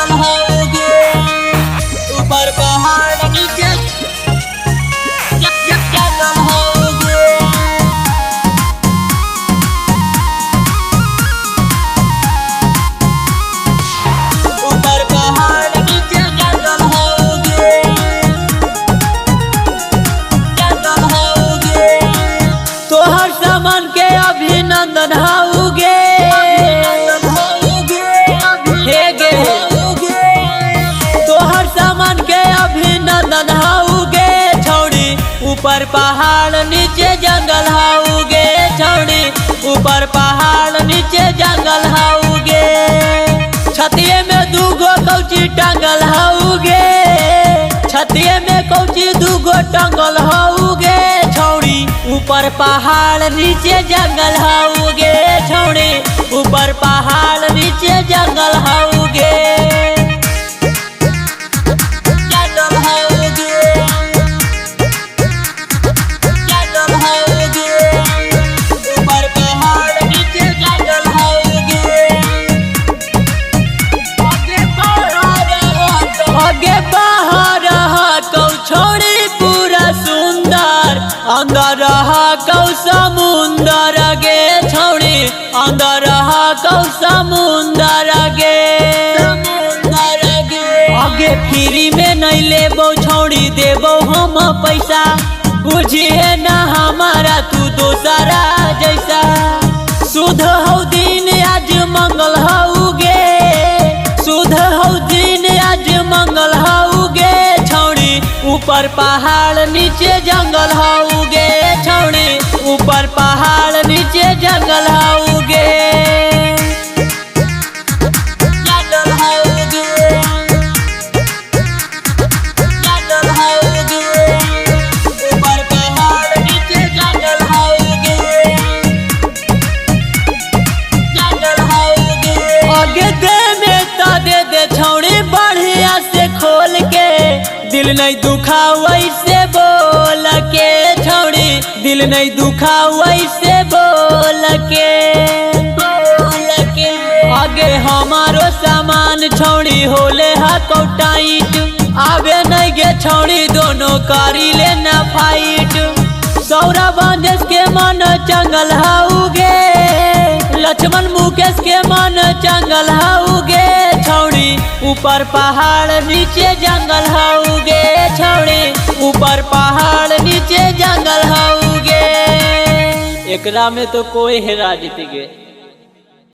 जंगल होगे, ऊपर पहाड़ नीचे जंगल होगे, ऊपर पहाड़ नीचे जंगल होगे, जंगल होगे। तोहर सामान के अभिनंदन होगे, तोहर सामान के अभिनंदन होगे छौड़ी, ऊपर पहाड़ नीचे जंगल होगे छौड़ी, ऊपर पहाड़ नीचे जंगल होगे। छतिये में दूगो कौची टांगल होगे, छतिये में कौची दूगो टांगल होगे छौड़ी, ऊपर पहाड़ नीचे जंगल होगे छौड़ी, ऊपर पहाड़ नीचे जंगल होगे, जंगल होगे, जंगल होगे, ऊपर पहाड़ नीचे जंगल होगे। आगे बाहर कौ छोड़ी पूरा सुंदर, अंदर रहा कौ समुंदर गे छौड़ी, अंदर रहा कौ समुंदर गे, आगे फ्री में नहीं लेबो छौड़ी, देबो हम पैसा, बुझिए ना हमारा तू दोसरा जैसा। शुद्ध हो दिन आज मंगल होगे, शुद्ध हो दिन आज मंगल होगे छौड़ी, ऊपर पहाड़ नीचे जंगल होगे छौड़ी, ऊपर पहाड़ नीचे जंगल होगे, जंगल होगे, जंगल होगे, ऊपर पहाड़ नीचे जंगल होगे, जंगल होगे। आगे दे में ता दे दे छौड़ी बढ़िया से खोल के, दिल नहीं दुखा वैसे बोल के छौड़ी, दिल नहीं दुखा वैसे बोल के, आगे हमारो सामान छौड़ी होले हा टाइट, आवे नहीं गे छौड़ी दोनों करी लेना फाइट। सौरभ देश के मन जंगल होगे, लक्ष्मण मुकेश के मन जंगल होगे छौड़ी, ऊपर पहाड़ नीचे जंगल होगे छौड़ी, ऊपर पहाड़ नीचे जंगल होगे। एकरा में तो कोई हेरा जीत गे।